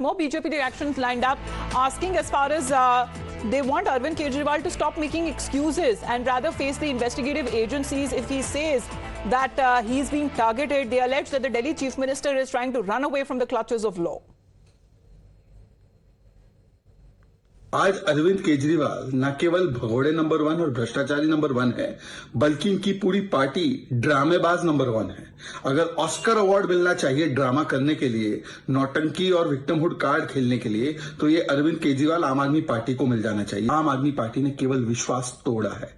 More BJP reactions lined up, asking as far as they want Arvind Kejriwal to stop making excuses and rather face the investigative agencies if he says that he's being targeted. They allege that the Delhi Chief Minister is trying to run away from the clutches of law. आज अरविंद केजरीवाल न केवल भगोड़े number 1 और भ्रष्टाचारी number 1 है, बल्कि इनकी पूरी पार्टी ड्रामेबाज नंबर 1 है। अगर ऑस्कर अवार्ड मिलना चाहिए ड्रामा करने के लिए, नौटंकी और विक्टिमहुड कार्ड खेलने के लिए, तो ये अरविंद केजरीवाल आम आदमी पार्टी को मिल जाना चाहिए। आम आदमी पार्टी ने केवल विश्वास तोड़ा है।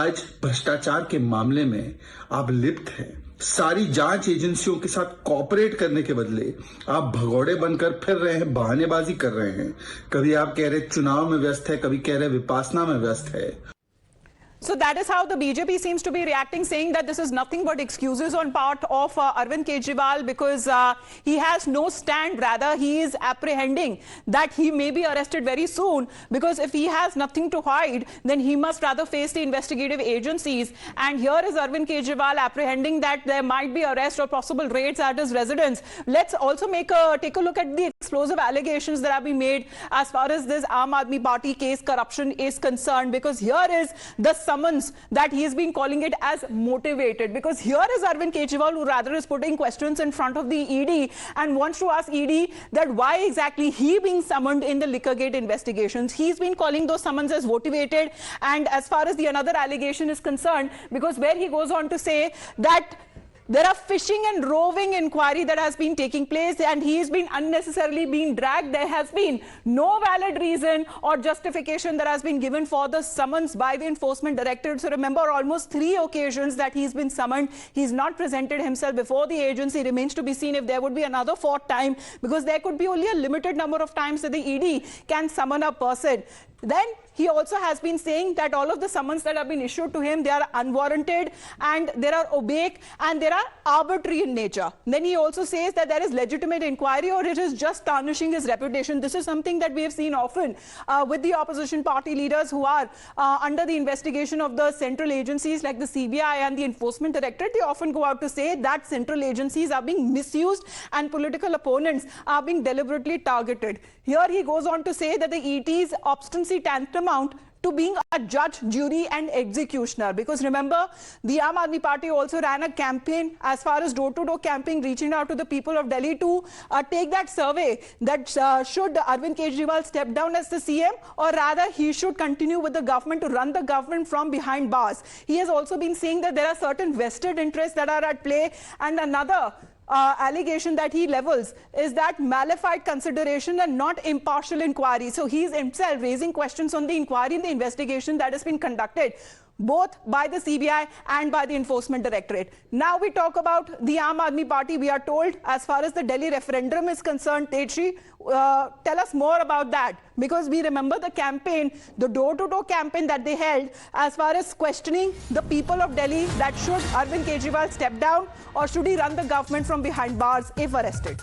आज भ्रष्टाचार के मामले में आप लिप्त हैं। सारी जांच एजेंसियों के साथ कोऑपरेट करने के बदले आप भगोड़े बनकर फिर रहे हैं, बहानेबाजी कर रहे हैं। कभी आप कह रहे चुनाव में व्यस्त है, कभी कह रहे विपासना में व्यस्त है। So that is how the BJP seems to be reacting, saying that this is nothing but excuses on part of Arvind Kejriwal because he has no stand. Rather, he is apprehending that he may be arrested very soon, because if he has nothing to hide, then he must rather face the investigative agencies. And here is Arvind Kejriwal apprehending that there might be arrest or possible raids at his residence. Let's also take a look at the explosive allegations that have been made as far as this Aam Aadmi Party case corruption is concerned, because here is the summons that he has been calling it as motivated, because here is Arvind Kejriwal who rather is putting questions in front of the ED and wants to ask ED that why exactly he being summoned in the Liquorgate investigations. He's been calling those summons as motivated, and as far as the another allegation is concerned, because where he goes on to say that there are fishing and roving inquiry that has been taking place and he has been unnecessarily being dragged. There has been no valid reason or justification that has been given for the summons by the enforcement directorate. So remember, almost 3 occasions that he's been summoned. He's not presented himself before the agency. Remains to be seen if there would be another 4th time, because there could be only a limited number of times that the ED can summon a person. Then he also has been saying that all of the summons that have been issued to him, they are unwarranted and they are opaque and they are arbitrary in nature. Then he also says that there is legitimate inquiry or it is just tarnishing his reputation. This is something that we have seen often with the opposition party leaders who are under the investigation of the central agencies like the CBI and the enforcement directorate. They often go out to say that central agencies are being misused and political opponents are being deliberately targeted. Here he goes on to say that the ET's obstinacy tantamount to being a judge, jury and executioner, because remember, the Aam Aadmi Party also ran a campaign as far as door-to-door campaign, reaching out to the people of Delhi to take that survey that should Arvind Kejriwal step down as the CM, or rather he should continue with the government to run the government from behind bars. He has also been saying that there are certain vested interests that are at play, and another allegation that he levels is that malified consideration and not impartial inquiry. So he is himself raising questions on the inquiry and the investigation that has been conducted both by the CBI and by the enforcement directorate. Now we talk about the Aam Aadmi Party. We are told as far as the Delhi referendum is concerned, Tetri, tell us more about that, because we remember the campaign, the door-to-door campaign that they held as far as questioning the people of Delhi that should Arvind Kejriwal step down or should he run the government from behind bars if arrested.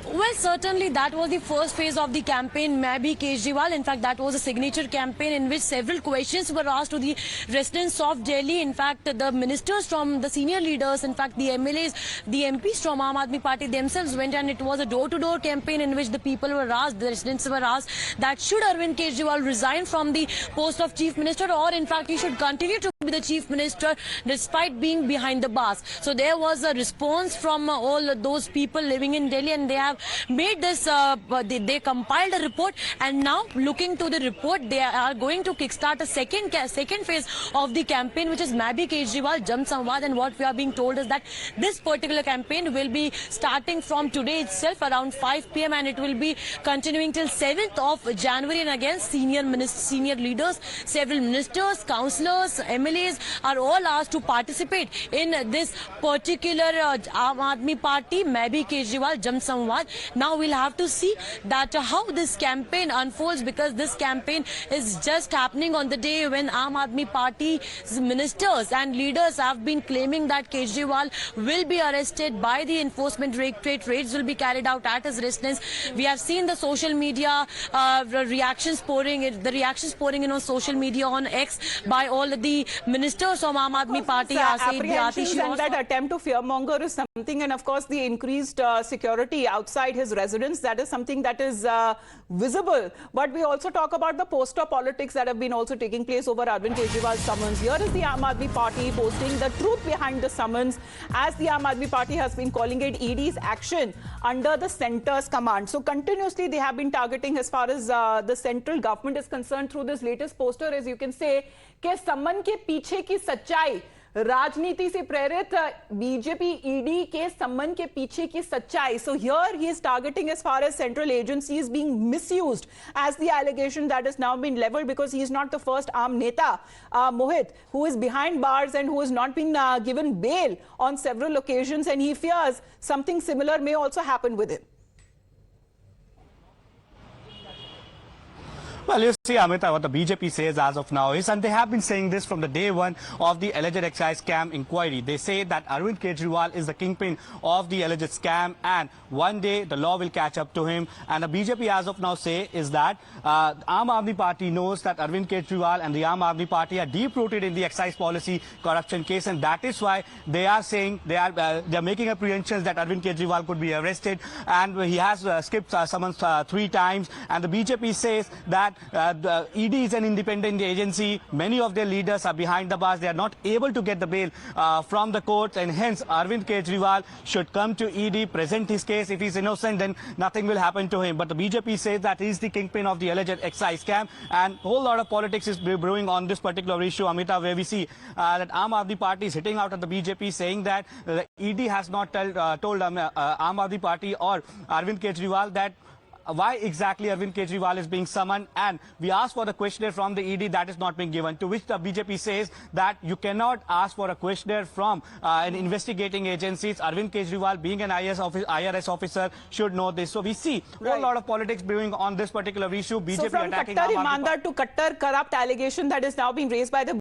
Well, certainly that was the first phase of the campaign, Maybe Kejriwal. In fact, that was a signature campaign in which several questions were asked to the residents of Delhi. In fact, the ministers from the senior leaders, in fact, the MLAs, the MPs from Aam Aadmi Party themselves went, and it was a door-to-door campaign in which the people were asked, the residents were asked that should Arvind Kejriwal resign from the post of Chief Minister, or in fact he should continue to be the Chief Minister despite being behind the bars. So there was a response from all those people living in Delhi, and they have made this, they compiled a report, and now looking to the report, they are going to kickstart a second phase of the campaign, which is Maybe Kejriwal Jan Samvad. And what we are being told is that this particular campaign will be starting from today itself around 5 p.m. and it will be continuing till 7th of January. And again, senior leaders, several ministers, councillors, MLAs are all asked to participate in this particular Aam Aadmi Party Maybe Kejriwal Jan Samvad. Now we'll have to see that how this campaign unfolds, because this campaign is just happening on the day when Aam Aadmi Party's ministers and leaders have been claiming that Kejriwal will be arrested by the enforcement directorate. Raids will be carried out at his residence. We have seen the social media reactions pouring in on social media, on X, by all the ministers from Aam Aadmi Party. Apprehensions and that attempt to fearmonger is something, and of course the increased security outside his residence, that is something that is visible. But we also talk about the poster politics that have been also taking place over Arvind Kejriwal's summons. Here is the Aam Aadmi Party posting the truth behind the summons, as the Aam Aadmi Party has been calling it ED's action under the centre's command. So continuously they have been targeting as far as the central government is concerned through this latest poster, as you can say, कि सम्मन के पीछे की सच्चाई, राजनीति से प्रेरित BJP ED के सम्मन के पीछे की सच्चाई. So here he is targeting as far as central agencies being misused as the allegation that has now been leveled, because he is not the first Aam Neta, Mohit, who is behind bars and who has not been given bail on several occasions, and he fears something similar may also happen with him. Well, you see, Amita, what the BJP says as of now is, and they have been saying this from the day one of the alleged excise scam inquiry. They say that Arvind Kejriwal is the kingpin of the alleged scam, and one day the law will catch up to him. And the BJP as of now say is that Aam Aadmi Party knows that Arvind Kejriwal and the Aam Aadmi Party are deep-rooted in the excise policy corruption case, and that is why they are saying they are making apprehensions that Arvind Kejriwal could be arrested, and he has skipped summons 3 times. And the BJP says that the ED is an independent agency. Many of their leaders are behind the bars. They are not able to get the bail from the courts, and hence Arvind Kejriwal should come to ED, present his case. If he's innocent, then nothing will happen to him. But the BJP says that he's the kingpin of the alleged excise scam, and a whole lot of politics is brewing on this particular issue, Amita, where we see that Aam Aadmi Party is hitting out at the BJP, saying that the ED has not told Aam Aadmi Party or Arvind Kejriwal that why exactly Arvind Kejriwal is being summoned, and we asked for the questionnaire from the ED, that is not being given, to which the BJP says that you cannot ask for a questionnaire from an investigating agencies. Arvind Kejriwal, being an IRS officer, should know this. So we see a whole lot of politics brewing on this particular issue. BJP so from attacking Kattar Aam Aadmi Imandar to Kattar corrupt allegation that is now being raised by the